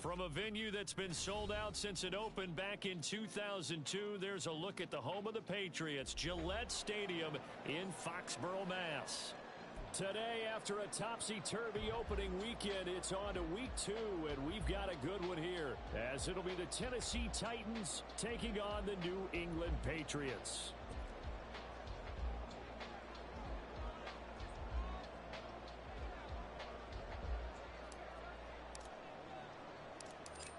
From a venue that's been sold out since it opened back in 2002, there's a look at the home of the Patriots, Gillette Stadium in Foxborough, Mass. Today, after a topsy-turvy opening weekend, it's on to week 2, and we've got a good one here, as it'll be the Tennessee Titans taking on the New England Patriots.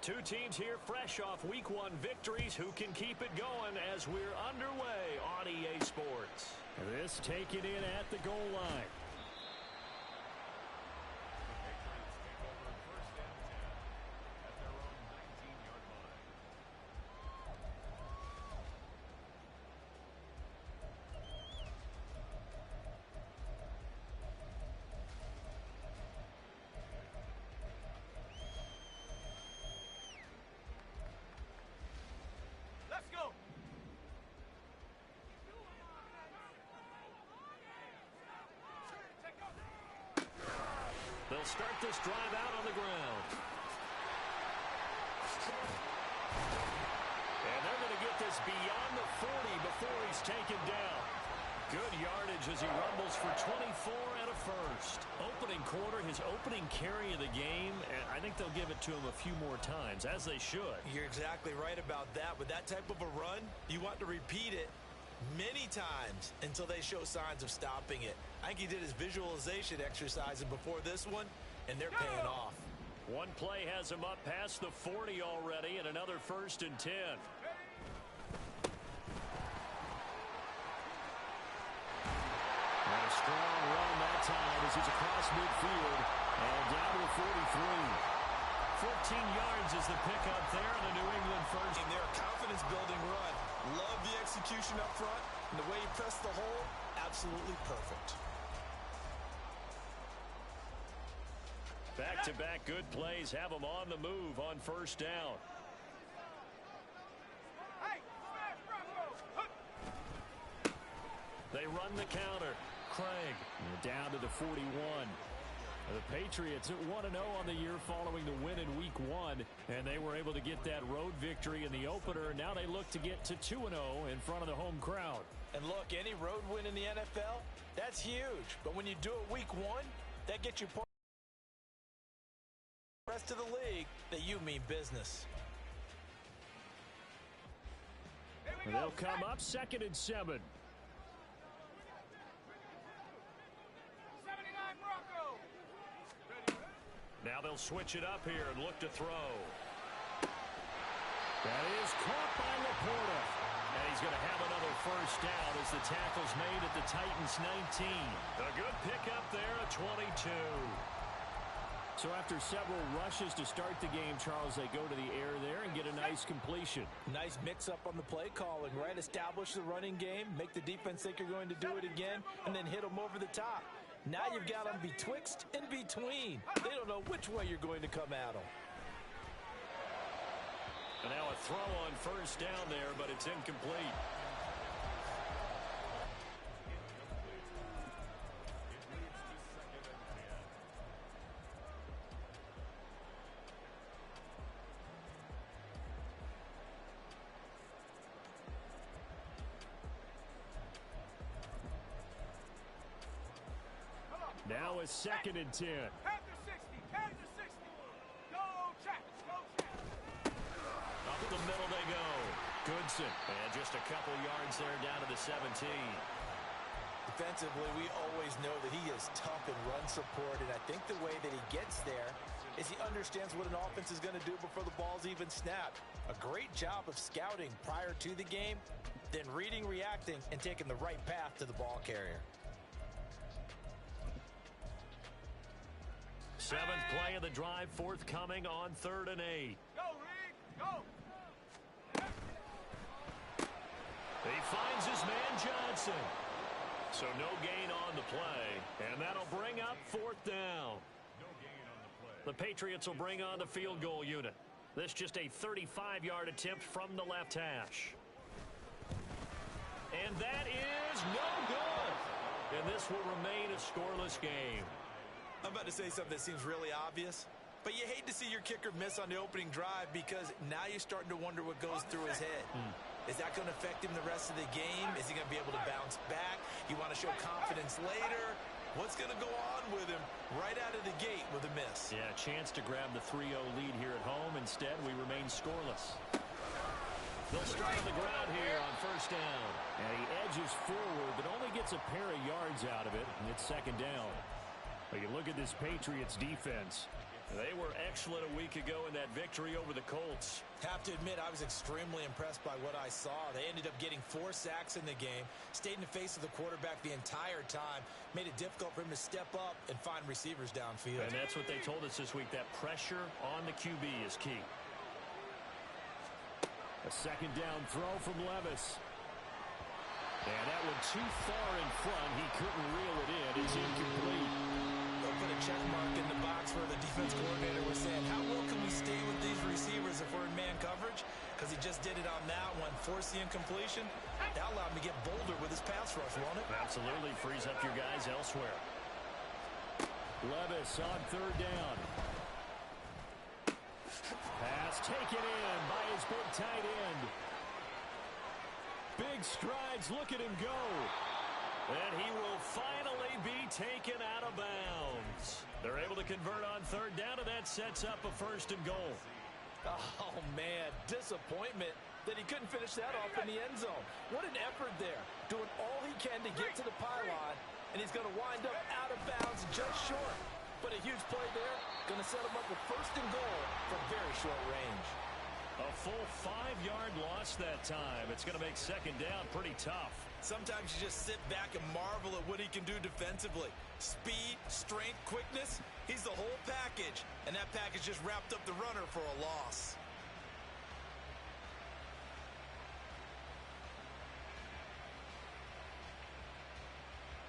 Two teams here fresh off week 1 victories. Who can keep it going as we're underway on EA Sports? This taken in at the goal line. They'll start this drive out on the ground. And they're going to get this beyond the 40 before he's taken down. Good yardage as he rumbles for 24 and a first. Opening quarter, his opening carry of the game, and I think they'll give it to him a few more times, as they should. You're exactly right about that. With that type of a run, you want to repeat it many times until they show signs of stopping it. I think he did his visualization exercising before this one, and they're paying off. One play has him up past the 40 already, and another 1st and 10. And a strong run that time as he's across midfield and down to the 43. 14 yards is the pickup there on the New England first. And their confidence-building run. Love the execution up front, and the way he pressed the hole, absolutely perfect. Back-to-back good plays have them on the move on 1st down. They run the counter. Craig down to the 41. The Patriots at 1-0 on the year following the win in week 1, and they were able to get that road victory in the opener. Now they look to get to 2-0 in front of the home crowd. And look, any road win in the NFL, that's huge. But when you do it week 1, that gets you points the rest of the league that you mean business. They'll come up 2nd and 7. Now they'll switch it up here and look to throw. That is caught by Laporta. And he's going to have another 1st down as the tackle's made at the Titans' 19. A good pickup there at 22. So after several rushes to start the game, Charles, they go to the air there and get a nice completion. Nice mix-up on the play calling, right? Establish the running game, make the defense think you're going to do it again, and then hit them over the top. Now you've got them betwixt and between. They don't know which way you're going to come at them. And now a throw on 1st down there, but it's incomplete. Now a 2nd and 10. Head to 60. Head to 60. Go, Jack. Go, Jack. Up the middle they go. Goodson. And just a couple yards there down to the 17. Defensively, we always know that he is tough in run support, and I think the way that he gets there is he understands what an offense is going to do before the ball's even snapped. A great job of scouting prior to the game, then reading, reacting, and taking the right path to the ball carrier. 7th play of the drive, forthcoming on 3rd and 8. Go, Reed. Go. He finds his man Johnson. So no gain on the play, and that'll bring up 4th down. No gain on the play. The Patriots will bring on the field goal unit. This just a 35-yard attempt from the left hash. And that is no good. And this will remain a scoreless game. I'm about to say something that seems really obvious. But you hate to see your kicker miss on the opening drive because now you're starting to wonder what goes through his head. Is that going to affect him the rest of the game? Is he going to be able to bounce back? You want to show confidence later? What's going to go on with him right out of the gate with a miss? Yeah, a chance to grab the 3-0 lead here at home. Instead, we remain scoreless. They'll start on the ground here on first down. And he edges forward, but only gets a pair of yards out of it, and it's second down. But you look at this Patriots defense. They were excellent a week ago in that victory over the Colts. Have to admit, I was extremely impressed by what I saw. They ended up getting 4 sacks in the game, stayed in the face of the quarterback the entire time, made it difficult for him to step up and find receivers downfield. And that's what they told us this week, that pressure on the QB is key. A second down throw from Levis. And that one too far in front. He couldn't reel it in. It's incomplete. They'll put a check mark in the box where the defense coordinator was saying, how well can we stay with these receivers if we're in man coverage? Because he just did it on that one, forced the incompletion. That allowed him to get bolder with his pass rush, won't it? Absolutely. Frees up your guys elsewhere. Levis on third down. Pass taken in by his big tight end. Big strides. Look at him go. And he will finally be taken out of bounds. They're able to convert on third down, and that sets up a first and goal. Oh, man, disappointment that he couldn't finish that off in the end zone. What an effort there, doing all he can to get to the pylon, and he's going to wind up out of bounds just short. But a huge play there, going to set him up with first and goal from very short range. A full 5-yard loss that time. It's going to make second down pretty tough. Sometimes you just sit back and marvel at what he can do defensively. Speed, strength, quickness, he's the whole package. And that package just wrapped up the runner for a loss.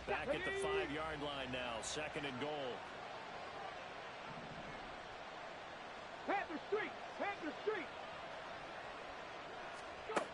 Back at the 5-yard line now, second and goal. Panther Street! Panther Street! Go! And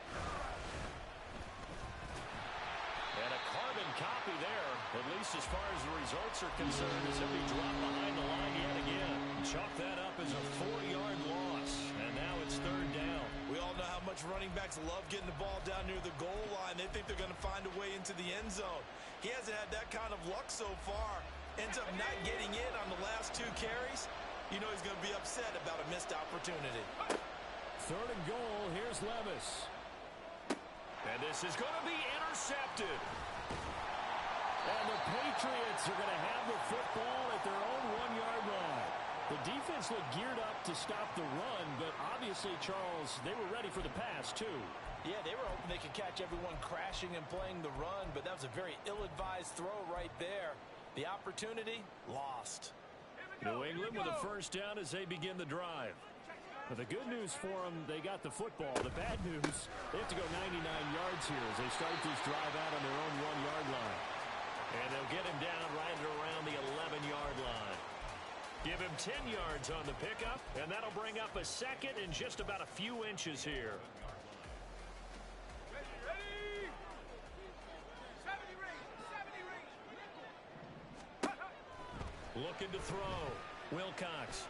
a carbon copy there, at least as far as the results are concerned, as he'll be dropped behind the line yet again. Chalk that up as a 4-yard loss, and now it's third down. We all know how much running backs love getting the ball down near the goal line. They think they're going to find a way into the end zone. He hasn't had that kind of luck so far. Ends up not getting in on the last 2 carries. You know he's going to be upset about a missed opportunity. Third and goal, here's Levis. And this is going to be intercepted. And the Patriots are going to have the football at their own 1-yard line. The defense looked geared up to stop the run, but obviously, Charles, they were ready for the pass, too. Yeah, they were hoping they could catch everyone crashing and playing the run, but that was a very ill-advised throw right there. The opportunity, lost. New England with a first down as they begin the drive. But the good news for them, they got the football. The bad news, they have to go 99 yards here as they start this drive out on their own 1-yard line. And they'll get him down right around the 11-yard line. Give him 10 yards on the pickup, and that'll bring up a second in just about a few inches here. Ready! 70 range! 70 range! Looking to throw. Wilcox.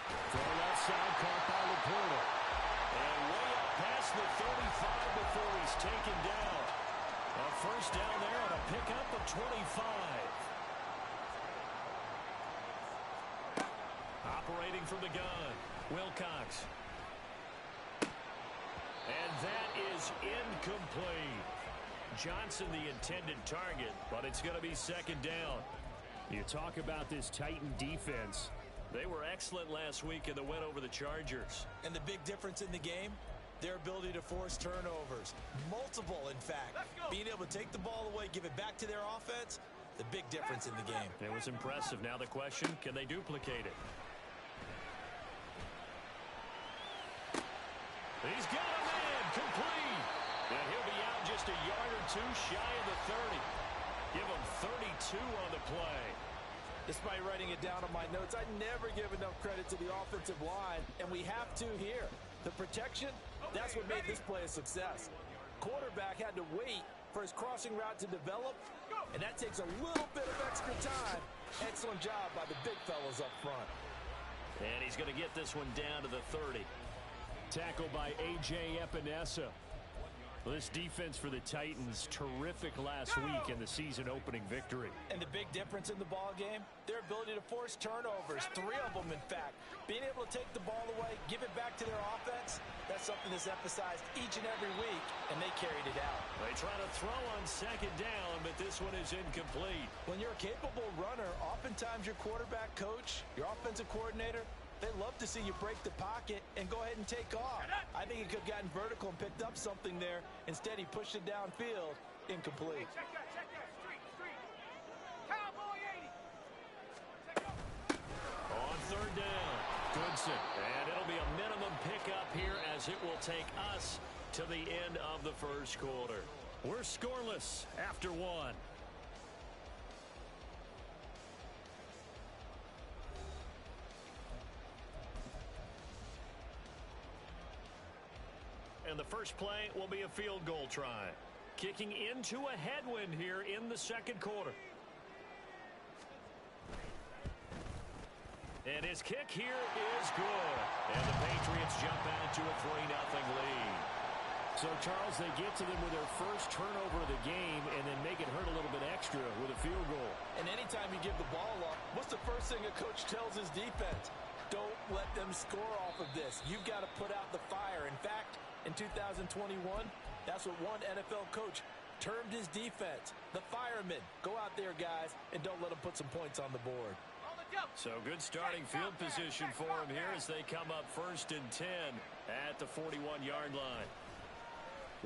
Throw left side, caught by Laporta. And way up past the 35 before he's taken down. A first down there on a pickup of 25. Operating from the gun, Wilcox. And that is incomplete. Johnson the intended target, but it's going to be second down. You talk about this Titan defense. They were excellent last week in the win over the Chargers. And the big difference in the game, their ability to force turnovers. Multiple, in fact. Being able to take the ball away, give it back to their offense, the big difference in the game. It was impressive. Now the question, can they duplicate it? He's got a man, complete. And he'll be out just a yard or 2 shy of the 30. Give him 32 on the play. Despite writing it down on my notes, I never give enough credit to the offensive line, and we have to here. The protection, that's what made this play a success. Quarterback had to wait for his crossing route to develop, and that takes a little bit of extra time, Excellent job by the big fellas up front. And he's going to get this one down to the 30. Tackled by A.J. Epinesa. This defense for the Titans, terrific last week in the season-opening victory. And the big difference in the ball game, their ability to force turnovers, 3 of them, in fact. Being able to take the ball away, give it back to their offense, that's something that's emphasized each and every week, and they carried it out. They try to throw on second down, but this one is incomplete. When you're a capable runner, oftentimes your quarterback coach, your offensive coordinator, they love to see you break the pocket and go ahead and take off. I think he could have gotten vertical and picked up something there. Instead, he pushed it downfield. Incomplete. Check that. Street. Cowboy 80. On third down, Goodson. And it'll be a minimum pickup here as it will take us to the end of the first quarter. We're scoreless after 1. And the first play will be a field goal try. Kicking into a headwind here in the second quarter. And his kick here is good. And the Patriots jump out to a 3-0 lead. So, Charles, they get to them with their first turnover of the game and then make it hurt a little bit extra with a field goal. And anytime you give the ball up, what's the first thing a coach tells his defense? Don't let them score off of this. You've got to put out the fire. In fact, in 2021, that's what one NFL coach termed his defense. The firemen. Go out there, guys, and don't let them put some points on the board. So good starting field position for him here as they come up 1st and 10 at the 41-yard line.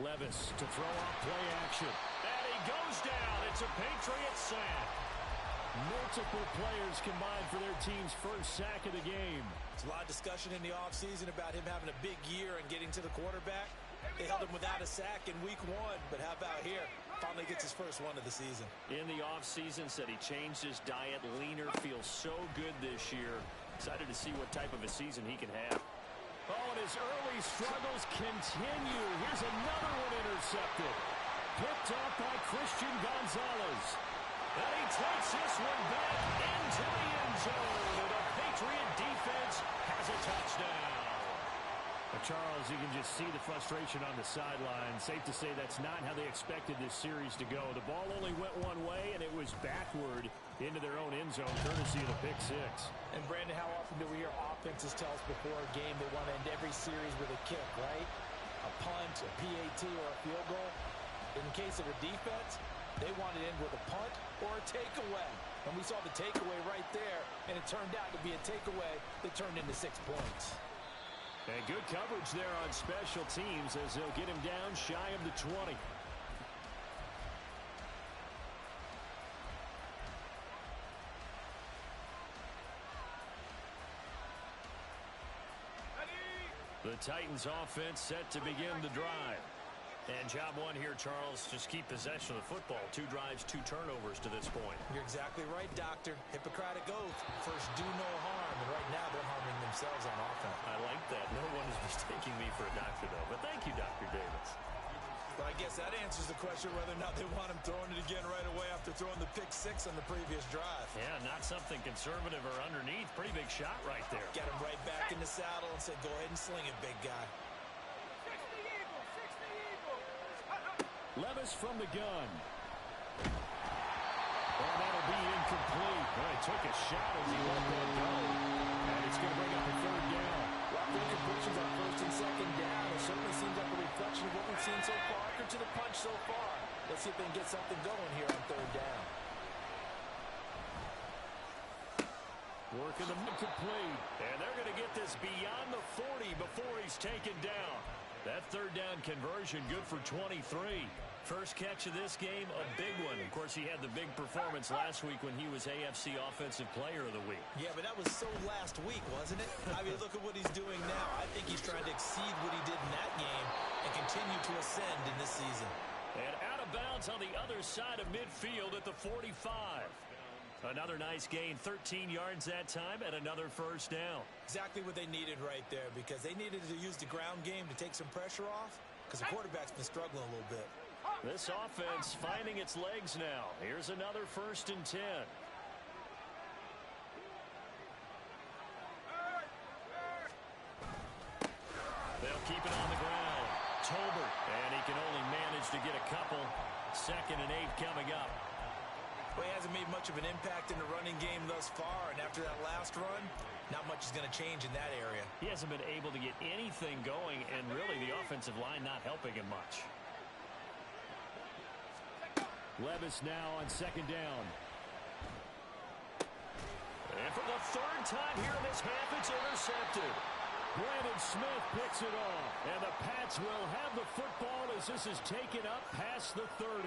Levis to throw off play action. And he goes down. It's a Patriots sack. Multiple players combined for their team's first sack of the game. There's a lot of discussion in the offseason about him having a big year and getting to the quarterback. They held him without a sack in week 1, but how about here? Finally gets his first one of the season. In the offseason, said he changed his diet, leaner, feels so good this year. Excited to see what type of a season he can have. Oh, and his early struggles continue. Here's another one intercepted. Picked off by Christian Gonzalez. And he takes this one back into the end zone. And the Patriot defense has a touchdown. Charles, you can just see the frustration on the sideline. Safe to say that's not how they expected this series to go. The ball only went one way, and it was backward into their own end zone, courtesy of the pick 6. And, Brandon, how often do we hear offenses tell us before a game they want to end every series with a kick, right? A punt, a PAT, or a field goal. In case of a defense, they want to end with a punt or a takeaway. And we saw the takeaway right there, and it turned out to be a takeaway that turned into 6 points. And good coverage there on special teams as they'll get him down shy of the 20. The Titans offense set to begin the drive. And job 1 here, Charles, just keep possession of the football. 2 drives, 2 turnovers to this point. You're exactly right, Doctor. Hippocratic oath. First, do no harm. And right now, they're harming themselves on offense. I like that. No one is mistaking me for a doctor, though. But thank you, Dr. Davis. Well, I guess that answers the question whether or not they want him throwing it again right away after throwing the pick 6 on the previous drive. Yeah, not something conservative or underneath. Pretty big shot right there. Got him right back in the saddle and said, go ahead and sling it, big guy. Levis from the gun. And that'll be incomplete. Well, he took a shot as he let that go. And it's going to bring up a 3rd down. Rough completions on 1st and 2nd down. It certainly seems like a reflection of what we've seen so far. To the punch so far. Let's see if they can get something going here on 3rd down. Working the complete. And they're going to get this beyond the 40 before he's taken down. That 3rd down conversion good for 23. First catch of this game, a big one. Of course, he had the big performance last week when he was AFC Offensive Player of the Week. Yeah, but that was so last week, wasn't it? I mean, look at what he's doing now. I think he's trying to exceed what he did in that game and continue to ascend in this season. And out of bounds on the other side of midfield at the 45. Another nice gain, 13 yards that time, and another first down. Exactly what they needed right there, because they needed to use the ground game to take some pressure off, because the quarterback's been struggling a little bit. This offense finding its legs now. Here's another 1st and 10. 2nd and 8 coming up. Well, he hasn't made much of an impact in the running game thus far, and after that last run, not much is going to change in that area. He hasn't been able to get anything going, and really the offensive line not helping him much. Levis now on 2nd down. And for the 3rd time here in this half, it's intercepted. Brandon Smith picks it off, and the Pats will have the football as this is taken up past the 30.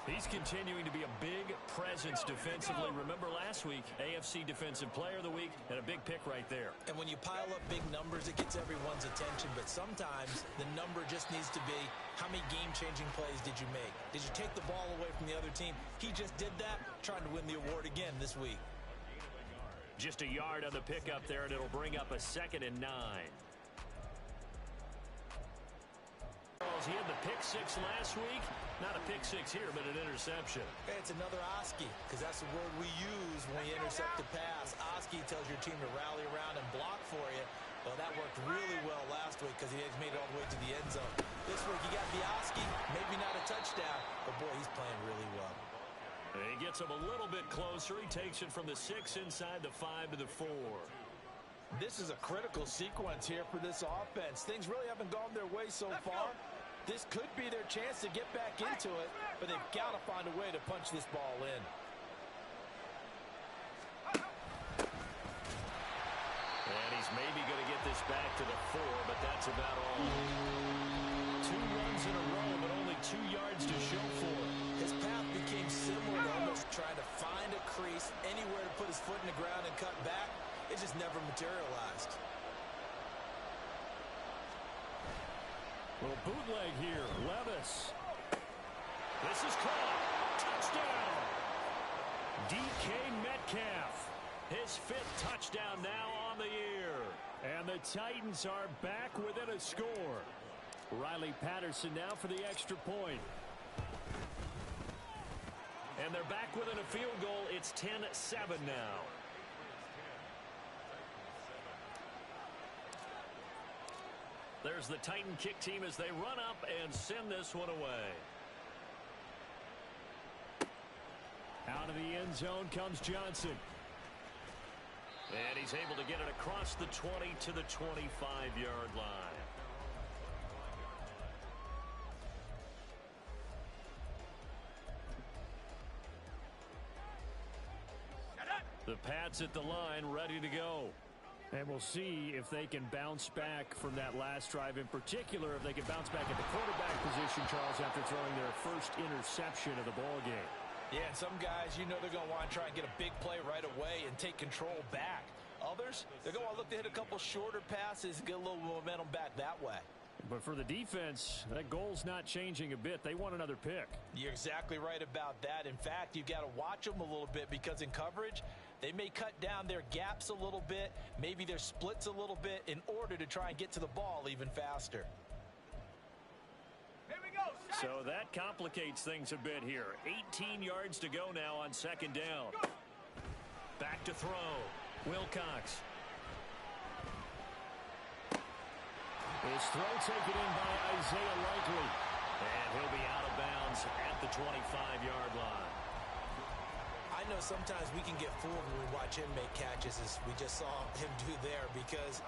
He's continuing to be a big presence defensively. Remember last week, AFC Defensive Player of the Week, and a big pick right there. And when you pile up big numbers, it gets everyone's attention. But sometimes the number just needs to be, how many game-changing plays did you make? Did you take the ball away from the other team? He just did that, trying to win the award again this week. Just a yard on the pickup there, and it'll bring up a 2nd and 9. He had the pick 6 last week. Not a pick 6 here, but an interception. Hey, it's another Oski, because that's the word we use when you intercept a pass. Oski tells your team to rally around and block for you. Well, that worked really well last week because he has made it all the way to the end zone. This week, you got the Oski, maybe not a touchdown, but boy, he's playing really well. And he gets him a little bit closer. He takes it from the 6 inside the 5 to the 4. This is a critical sequence here for this offense. Things really haven't gone their way so far. This could be their chance to get back into it, but they've got to find a way to punch this ball in. And he's maybe going to get this back to the 4, but that's about all. 2 runs in a row, but only 2 yards to show for it. His path became similar to almost trying to find a crease, anywhere to put his foot in the ground and cut back. It just never materialized. Little bootleg here. Levis. This is caught. Touchdown. DK Metcalf. His 5th touchdown now on the year. And the Titans are back within a score. Riley Patterson now for the extra point. And they're back within a field goal. It's 10-7 now. There's the Titan kick team as they run up and send this one away. Out of the end zone comes Johnson. And he's able to get it across the 20 to the 25-yard line. The Pats at the line, ready to go. And we'll see if they can bounce back from that last drive. In particular, if they can bounce back at the quarterback position, Charles, after throwing their first interception of the ball game. Yeah, and some guys, you know they're going to want to try and get a big play right away and take control back. Others, they're going to want to look to hit a couple shorter passes, get a little momentum back that way. But for the defense, that goal's not changing a bit. They want another pick. You're exactly right about that. In fact, you've got to watch them a little bit because in coverage, they may cut down their gaps a little bit, maybe their splits a little bit in order to try and get to the ball even faster. Here we go. So that complicates things a bit here. 18 yards to go now on 2nd down. Back to throw. Wilcox. His throw taken in by Isaiah Likely. And he'll be out of bounds at the 25-yard line. I know sometimes we can get fooled when we watch him make catches as we just saw him do there because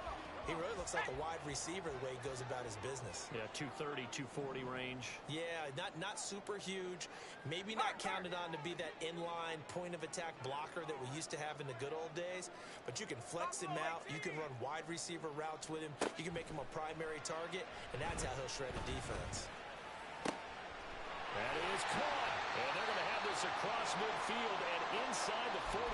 he really looks like a wide receiver the way he goes about his business. Yeah, 230, 240 range. Yeah, not super huge. Maybe not counted on to be that inline point-of-attack blocker that we used to have in the good old days, but you can flex him out. You can run wide receiver routes with him. You can make him a primary target, and that's how he'll shred a defense. That is caught. And they're going to have this across midfield and inside the 45.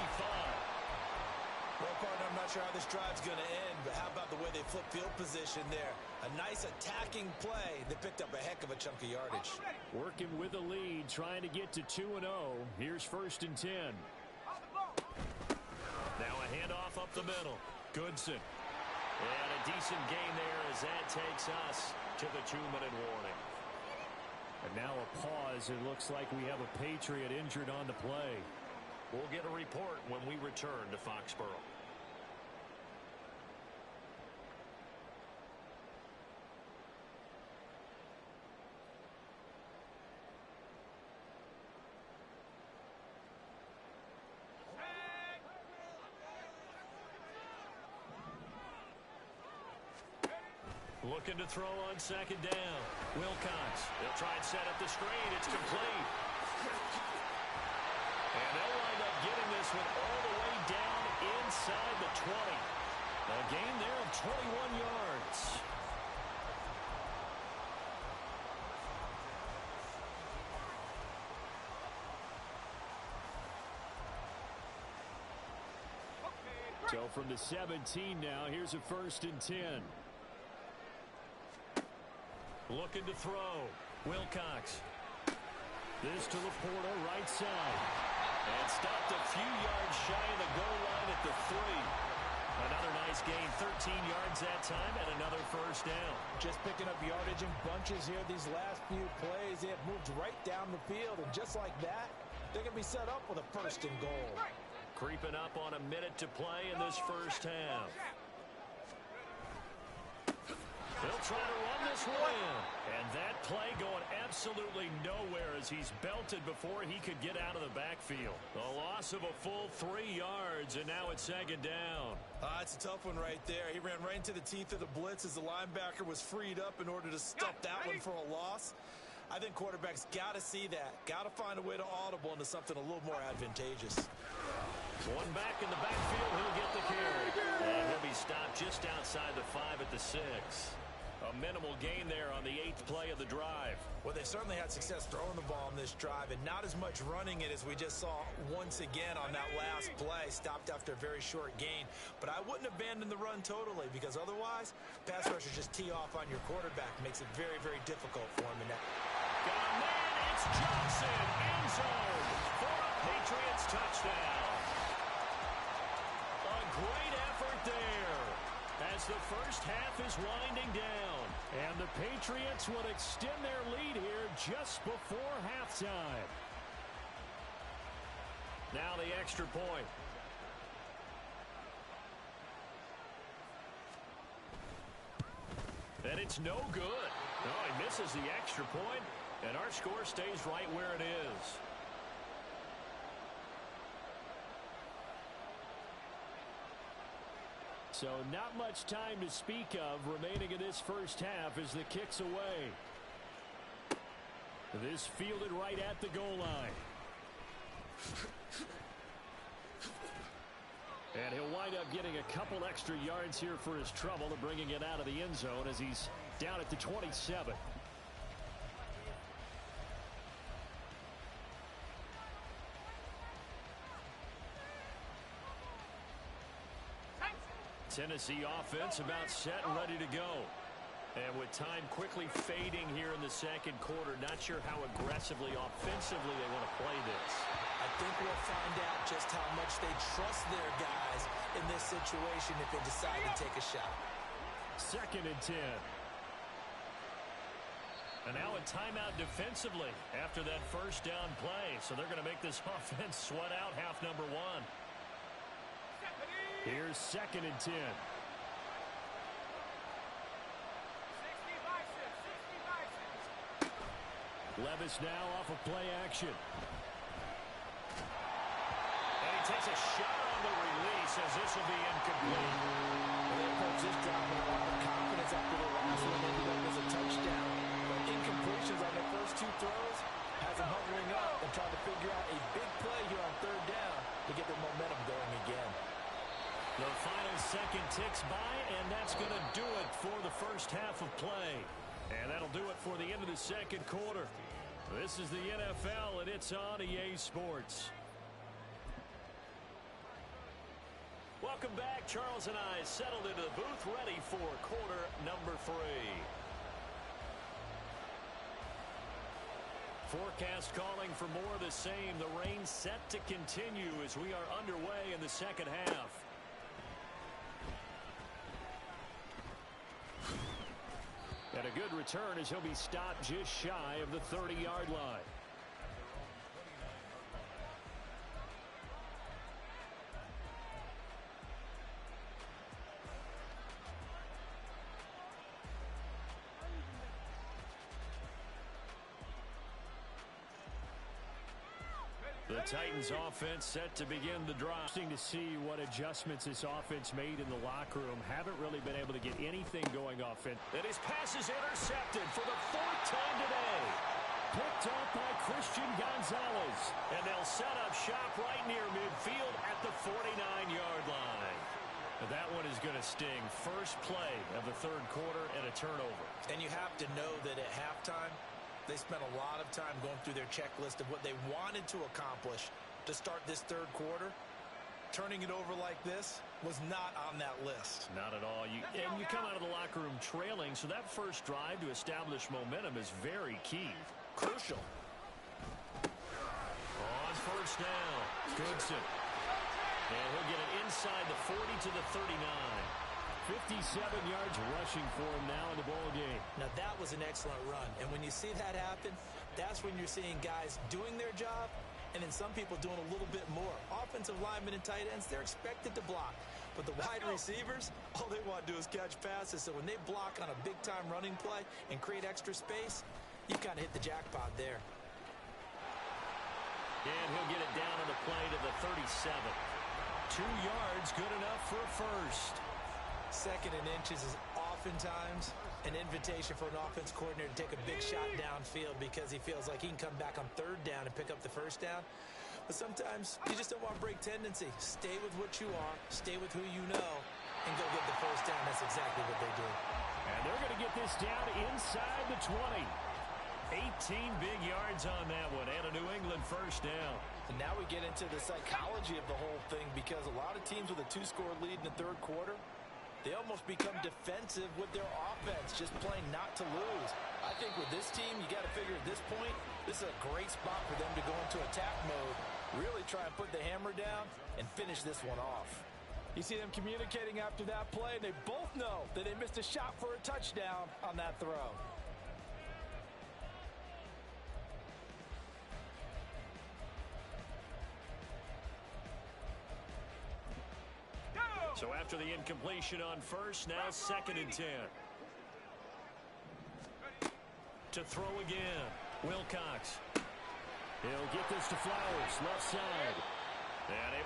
Well, partner, I'm not sure how this drive's going to end, but how about the way they flip field position there? A nice attacking play. They picked up a heck of a chunk of yardage. Working with the lead, trying to get to 2-0. Here's 1st and 10. Now a handoff up the middle. Goodson. And a decent gain there as that takes us to the 2-minute warning. And now a pause. It looks like we have a Patriot injured on the play. We'll get a report when we return to Foxborough. Looking to throw on second down. Wilcox. They'll try and set up the screen. It's complete. And they'll wind up getting this one all the way down inside the 20. A gain there of 21 yards. So from the 17 now, here's a 1st and 10. Looking to throw. Wilcox. This to Laporta, right side. And stopped a few yards shy of the goal line at the 3. Another nice gain, 13 yards that time, and another 1st down. Just picking up yardage in bunches here these last few plays. They have moved right down the field, and just like that, they're going to be set up with a 1st and goal. Creeping up on a minute to play in this 1st half. They'll try to run this one in. And that play going absolutely nowhere as he's belted before he could get out of the backfield. A loss of a full 3 yards, and now it's 2nd down. It's a tough one right there. He ran right into the teeth of the blitz as the linebacker was freed up in order to stop that one for a loss. I think quarterbacks got to see that. Got to find a way to audible into something a little more advantageous. One back in the backfield, he'll get the carry. And he'll be stopped just outside the 5 at the 6. A minimal gain there on the 8th play of the drive. Well, they certainly had success throwing the ball on this drive and not as much running it as we just saw once again on that last play. Stopped after a very short gain. But I wouldn't abandon the run totally because otherwise, pass rushers just tee off on your quarterback. Makes it very, very difficult for him in that. Got a man, it's Johnson, end zone for a Patriots touchdown. A great effort there as the 1st half is winding down. And the Patriots would extend their lead here just before halftime. Now the extra point. And it's no good. No, he misses the extra point, and our score stays right where it is. So not much time to speak of remaining in this 1st half as the kick's away. This fielded right at the goal line. And he'll wind up getting a couple extra yards here for his trouble and bringing it out of the end zone as he's down at the 27. Tennessee offense about set and ready to go. And with time quickly fading here in the 2nd quarter, not sure how aggressively offensively they want to play this. I think we'll find out just how much they trust their guys in this situation if they decide to take a shot. 2nd and 10. And now a timeout defensively after that 1st down play. So they're going to make this offense sweat out half number 1. Here's 2nd and 10. Levis now off of play action. And he takes a shot on the release as this will be incomplete. They approach this drive with a lot of confidence after the last one ended up as a touchdown. But incompletions on their first 2 throws has them huddling up and trying to figure out a big play here on 3rd down to get their momentum going again. The final second ticks by, and that's going to do it for the 1st half of play. And that'll do it for the end of the 2nd quarter. This is the NFL, and it's on EA Sports. Welcome back. Charles and I settled into the booth, ready for quarter number 3. Forecast calling for more of the same. The rain set to continue as we are underway in the 2nd half. And a good return as he'll be stopped just shy of the 30-yard line. The Titans offense set to begin the drive. Interesting to see what adjustments this offense made in the locker room. Haven't really been able to get anything going offense. And his pass is intercepted for the 4th time today. Picked up by Christian Gonzalez. And they'll set up shop right near midfield at the 49-yard line. But that one is going to sting. First play of the 3rd quarter and a turnover. And you have to know that at halftime, they spent a lot of time going through their checklist of what they wanted to accomplish to start this 3rd quarter. Turning it over like this was not on that list. Not at all. You come out of the locker room trailing, so that first drive to establish momentum is very key. Crucial. On first down, Goodson. And he'll get it inside the 40 to the 39. 57 yards rushing for him now in the ball game. Now that was an excellent run. And when you see that happen, that's when you're seeing guys doing their job and then some people doing a little bit more. Offensive linemen and tight ends, they're expected to block. But the wide receivers, all they want to do is catch passes. So when they block on a big-time running play and create extra space, you kind of hit the jackpot there. And he'll get it down on the play to the 37. 2 yards, good enough for a first. 2nd and inches is oftentimes an invitation for an offense coordinator to take a big shot downfield because he feels like he can come back on 3rd down and pick up the 1st down. But sometimes you just don't want to break tendency. Stay with what you are, stay with who you know, and go get the 1st down. That's exactly what they do. And they're going to get this down inside the 20. 18 big yards on that one, and a New England 1st down. And now we get into the psychology of the whole thing because a lot of teams with a 2-score lead in the 3rd quarter, they almost become defensive with their offense, just playing not to lose. I think with this team, you got to figure at this point, this is a great spot for them to go into attack mode, really try and put the hammer down and finish this one off. You see them communicating after that play, and they both know that they missed a shot for a touchdown on that throw. So after the incompletion on first, now 2nd and 10. To throw again, Wilcox. He'll get this to Flowers, left side. And able